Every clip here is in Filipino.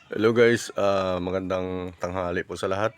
Hello guys, magandang tanghali po sa lahat.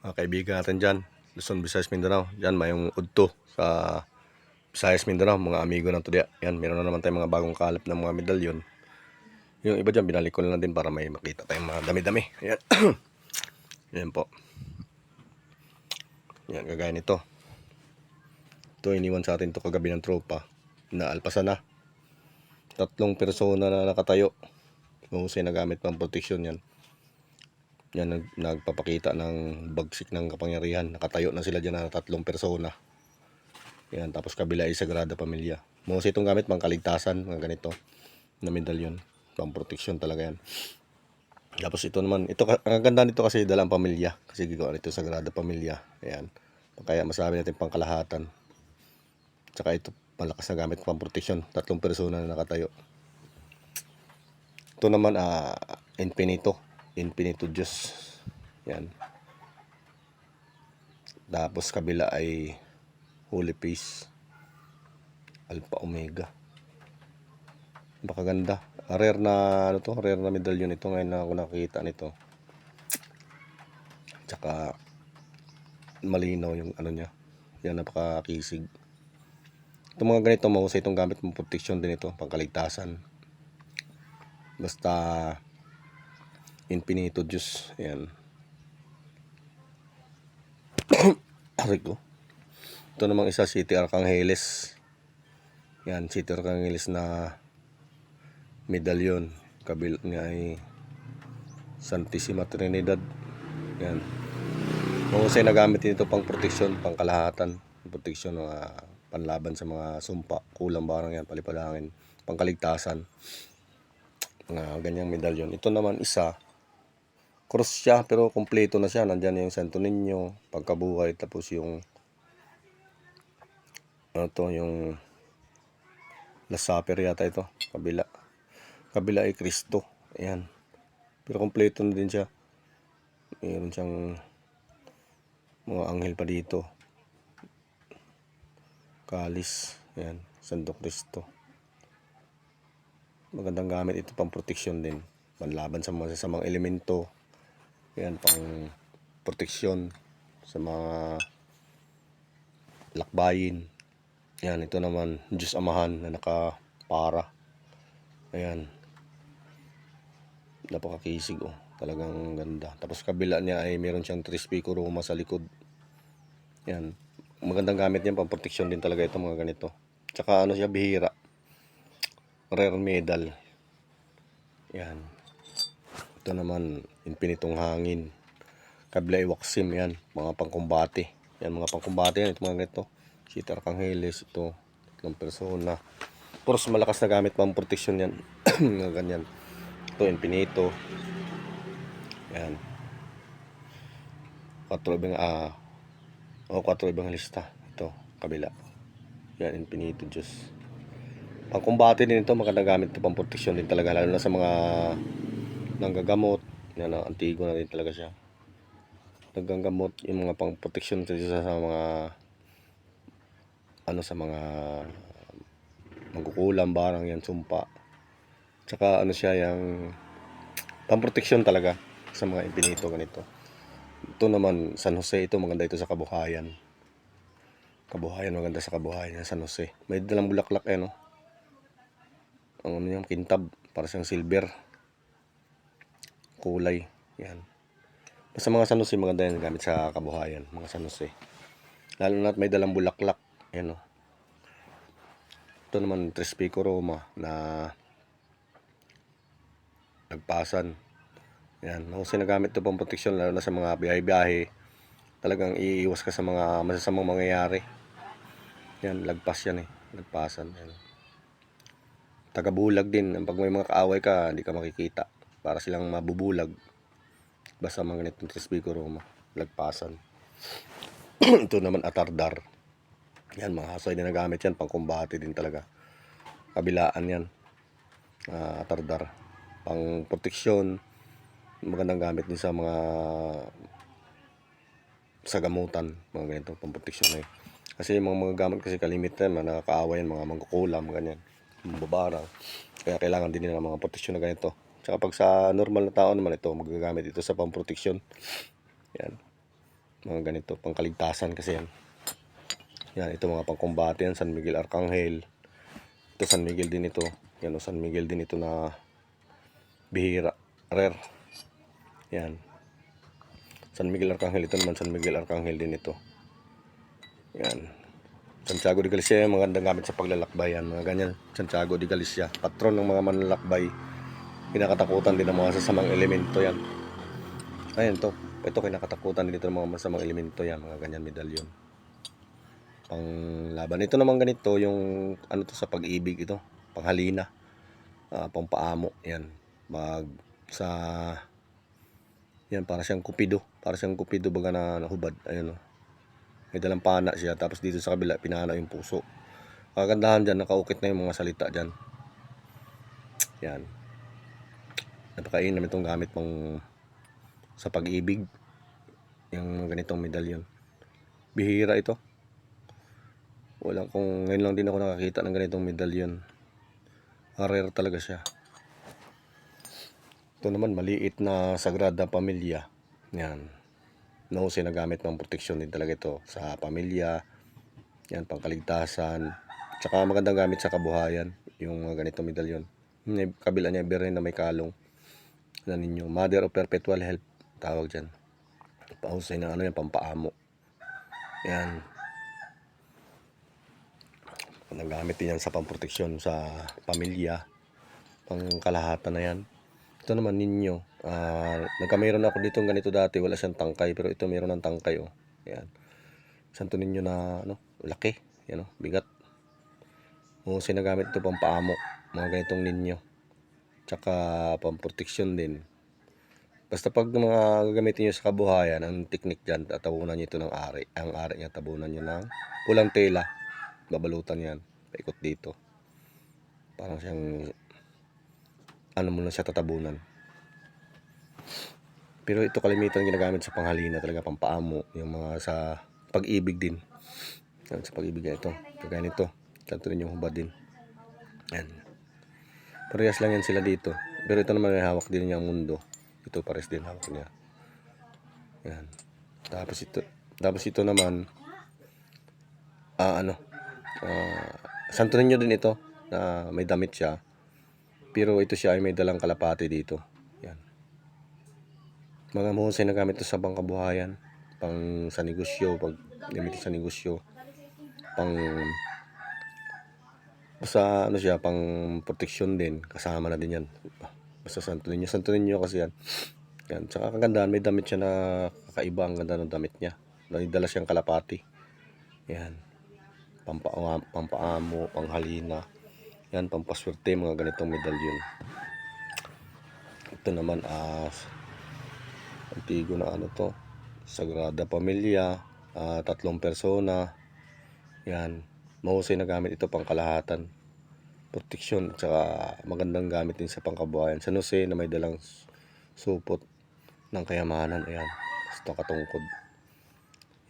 Mga kaibigan natin dyan, Luzon, Visayas, Mindanao. Dyan mayong udto sa Visayas, Mindanao, mga amigo ng Tudya. Yan, meron na naman tayong mga bagong kalap ng mga medalyon. Yung iba dyan, binalik ko na lang din para may makita tayong mga dami-dami. Yan. Yan po. Yan, kagaya nito. Ito, iniwan sa atin to kagabi ng tropa. Naalpasan na. 3 persona na nakatayo. Mahusay na gamit pang proteksyon yan. Yan, nagpapakita ng bagsik ng kapangyarihan. Nakatayo na sila dyan na 3 persona. Yan, tapos kabila ay Sagrada Pamilya. Mahusay itong gamit pang kaligtasan, mga ganito na medalyon. Pang proteksyon talaga yan. Tapos ito naman, ang ganda nito kasi dalang pamilya. Kasi gagawa nito Sagrada Pamilya. Ayan. Kaya masabi natin pang kalahatan. Tsaka ito, malakas na gamit pang proteksyon. 3 persona na nakatayo. Ito naman, Infinito. Infinito Diyos. Yan. Tapos kabila ay Holy Peace. Alpha Omega. Napakaganda. Rare na ano to, rare na medalyon ito ngayon na ako nakita nito. Tsaka malinaw yung ano niya. Yan, napakakisig. Itong mga ganito mahusay itong gamit mong protection din ito, pangkaligtasan. Basta Infinito Diyos. Ayan. Aray ko. Ito namang isa, City Arcanggeles. Yan, City Arcanggeles na medalyon. Kabila niya ay Santissima Trinidad. Yan. Mahusay na gamit dito pang proteksyon, pang kalahatan. Proteksyon, panlaban sa mga sumpa, kulang barang yan, palipalangin, pangkaligtasan. Mga ganyang medalyon. Ito naman isa, cross siya pero kompleto na siya. Nandyan yung Santo Niño, pagkabuhay, tapos yung yung Last Supper yata ito, kabila. Kabila ay Kristo. Ayan. Pero kompleto na din siya. Mayroon siyang mga anghel pa dito. Kalis. Ayan. Santo Kristo. Magandang gamit ito pang proteksyon din. Panlaban sa mga sasamang elemento. Ayan. Pang proteksyon sa mga lakbayin. Ayan. Ito naman Diyos Amahan na nakapara. Ayan. Napakakisig oh. Talagang ganda. Tapos kabila niya ay meron siyang Trispico Roma sa likod. Yan. Magandang gamit niyan pang proteksyon din talaga ito mga ganito. Tsaka ano siya, bihira. Rare medal. Yan. Ito naman Infinitong Hangin. Kabila ay Waxim yan. Mga pangkumbate. Yan mga pangkumbate yan. Ito mga ganito. City Arcanggeles. Ito. 3 persona. Puros malakas na gamit pang proteksyon yan. Mga ganyan. Ito Infinito. Yan. 4 Evangelista. Ito, kabila. Yan, Infinito Diyos. Pangkumbate din ito, maganda gamit ito, pang proteksyon din talaga. Lalo na sa mga nanggagamot. Yan, antigo na din talaga siya. Nanggagamot, yung mga pang proteksyon sa mga sa mga magkukulam, barang yan, sumpa. Tsaka siya, yung pang proteksyon talaga sa mga Infinito ganito. Ito naman, San Jose, ito maganda ito sa kabuhayan. Kabuhayan, maganda sa kabuhayan San Jose. May dalang bulaklak no. Ang yung kintab, para siyang silver. Kulay, yan. Basta mga San Jose, maganda yan gamit sa kabuhayan, mga San Jose. Lalo na may dalang bulaklak, yan no. Ito naman, Trispico Roma na nagpasan. Yan, mahusay na gamit ito pang proteksyon, lalo na sa mga biyahe-biyahe. Talagang iiwas ka sa mga masasamang mangyayari. Yan, lagpas yan lagpasan. Yan. Tagabulag din, pag may mga kaaway ka, hindi ka makikita. Para silang mabubulag. Basta mga ganitong Trispico Roma, lagpasan. Ito naman Atardar. Yan, mga hasoy na nagamit yan, pang kumbate din talaga. Kabilaan yan. Atardar. Pang proteksyon. Magandang gamit din sa mga sa gamutan, mga ganito pang proteksyon na Kasi yung mga gamot kasi kalimitan, nakakaaway yan, mga mangkukulam, ganyan, babarang. Kaya kailangan din nila mga proteksyon na ganito Tsaka pag sa normal na tao naman ito, magagamit ito sa pamproteksyon. Yan. Mga ganito, pangkaligtasan kasi yan. Yan, ito mga pangkombate yan, San Miguel Arcangel. Ito San Miguel din ito. Yan o, San Miguel din ito na bihira, rare. Yan. San Miguel Arcangel, ito naman San Miguel Arcangel din ito. Yan. Santiago de Galicia, magandang gamit sa paglalakbay yan. Mga ganyan, Santiago de Galicia. Patron ng mga manlalakbay. Kinakatakutan din ng mga sasamang elemento yan. Ayan to. Ito kinakatakutan din ito ng mga masamang elemento yan. Mga ganyan medalyon. Pang laban. Ito naman ganito yung ano to sa pag-ibig ito. Panghalina. Pampaamo. Yan. Sa yan para siyang kupido. Para siyang kupido baga na nahubad. Ayun o. May dalang pana siya. Tapos dito sa kabila pinana yung puso. Kagandahan dyan. Nakaukit na yung mga salita dyan. Yan. Napakainam itong gamit pang sa pag-ibig. Yung ganitong medalyon. Bihira ito. Ngayon lang din ako nakakita ng ganitong medalyon. Rare talaga siya. Ito naman maliit na Sagrada Pamilya. Yan. Nahusay na gamit ng proteksyon din talaga ito sa pamilya. Yan, pangkaligtasan. Tsaka magandang gamit sa kabuhayan. Yung mga ganitong medalyon. Kabila niya rin na may kalong. Ano ninyo, Mother of Perpetual Help tawag dyan. Pahusay na ano yan, pampaamo. Yan. Nagamit din yan sa pamproteksyon sa pamilya. Pangkalahatan na yan. Ito naman ninyo. Nagkameron ako dito ganito dati. Wala siyang tangkay. Pero ito meron ng tangkay. Oh. Yan. Santo ninyo na ano, laki. Yan, oh, bigat. Husay na gamit ito pampaamo. Mga ganitong ninyo. Tsaka pamproteksyon din. Basta pag mga gagamitin nyo sa kabuhayan, ang teknik dyan, tatabunan nyo ito ng ari. Ang ari niya, tabunan nyo ng pulang tela. Babalutan yan. Paikot dito. Parang siyang ano mo lang siya tatabunan. Pero ito kalimitan ginagamit sa panghalina talaga, pampaamo. Yung mga sa pag-ibig din. Yan, sa pag-ibig ito. Kagaya nito. Kanto rin yung hubad din. Yan. Parehas lang yan sila dito. Pero ito naman may hawak din niya ang mundo. Ito pares din hawak niya. Yan. Tapos ito naman Santo Niño din ito na may damit siya. Pero ito siya ay may dalang kalapati dito. Yan. Mga mahusay na gamit ito sa pangkabuhayan. Pang sa negosyo. Pag gamit sa negosyo. Basta ano siya, pang proteksyon din. Kasama na din yan. Basta Santo Niño. Santo Niño kasi yan. Yan. Tsaka kagandahan, may damit siya na kakaiba. Ang ganda ng damit niya. Dala siyang kalapati. Yan. Pampaamo, panghalina. Yan, pampaswerte, mga ganitong medalyon. Ito naman antigo na ano to. Sagrada Pamilya. 3 persona. Yan. Mahusay na gamit ito pangkalahatan. Proteksyon. At saka magandang gamit din sa pangkabuhayan. San Jose na may dalang supot ng kayamanan. Ayan. Basta katungkod.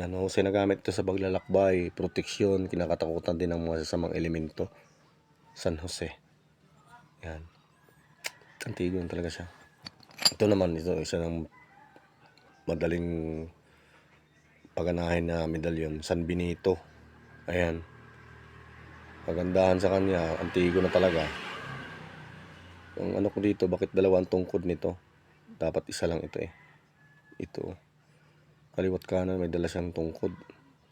Yan, mahusay na gamit ito sa paglalakbay, proteksyon, kinakatakutan din ng mga sasamang elemento. San Jose. Yan. Antigo talaga siya. Ito naman, ito isa ng madaling paganahin na medalyon, San Benito. Ayan. Pagandahan sa kanya, antigo na talaga. Ang ano ko dito, bakit dalawang tungkod nito? Dapat isa lang ito eh. Ito. Kaliwat kanan may dala siyang tungkod.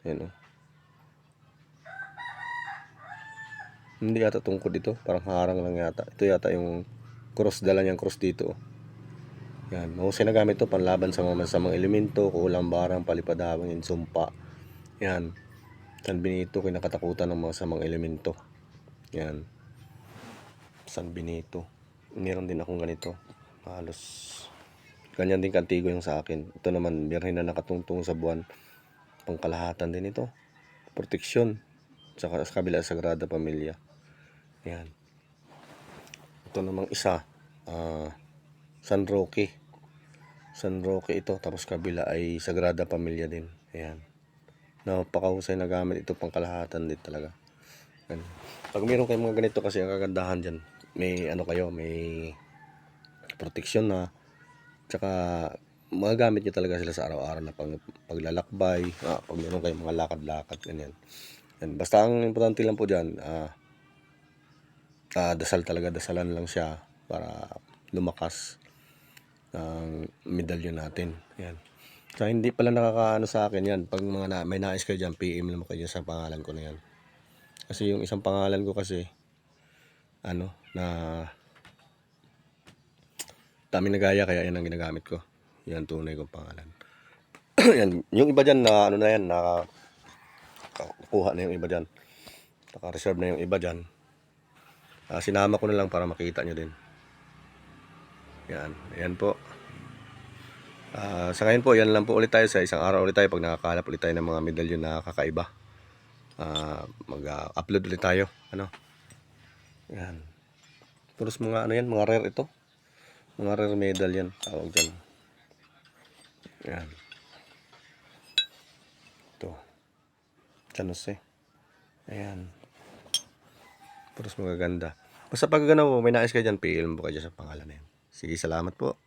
Ayan o. Hindi yata tungkod ito. Parang harang lang yata. Ito yata yung cross. Dala niyang cross dito. Yan. Mahusay na gamit ito. Panlaban sa mga masamang elemento. Kulang barang, palipadawang, insumpa. Yan. San Benito. Kinakatakutan ng mga masamang elemento. Yan. San Benito. Meron din akong ganito. Halos ganyan din kantigo yung sa akin. Ito naman, birhen na nakatungtong sa buwan. Pangkalahatan din ito. Proteksyon. Sa kabila Sagrada Pamilya. Yan. Ito namang isa. San Roque. San Roque ito. Tapos kabila ay Sagrada Pamilya din. Ayan. Napakahusay na gamit ito pangkalahatan din talaga. Yan. Pag meron kayong mga ganito kasi ang kagandahan dyan. May ano kayo, may proteksyon na. Tsaka magagamit nyo talaga sila sa araw-araw na paglalakbay, pag meron kayong mga lakad-lakad, ganyan. Yan. Basta ang importante lang po dyan, dasal talaga, dasalan lang siya para lumakas ang medalyon natin. Yan. So, hindi pala nakakaano sa akin yan. Pag may nais kayo dyan, PM lang kayo dyan sa pangalan ko na yan. Kasi yung isang pangalan ko kasi, na daming nagaya, kaya yan ang ginagamit ko. Yan tunay kong pangalan. Yan. Yung iba dyan na na yan, nakakuha na yung iba dyan. Naka-reserve na yung iba dyan. Sinama ko na lang para makita nyo din. Yan. Yan po. Sa ngayon po, yan lang po ulit tayo. Sa isang araw ulit tayo pag nakakahanap ulit tayo ng mga medalyon na kakaiba. Mag-upload ulit tayo. Yan. Puros mga yan, mga rare ito. Mga rare medal yan. Tawag dyan. Yan. Ito. San Jose. Ayan. Puros magaganda. Basta pag may nais kayo dyan, PM mo kayo dyan sa pangalan na yan. Sige, salamat po.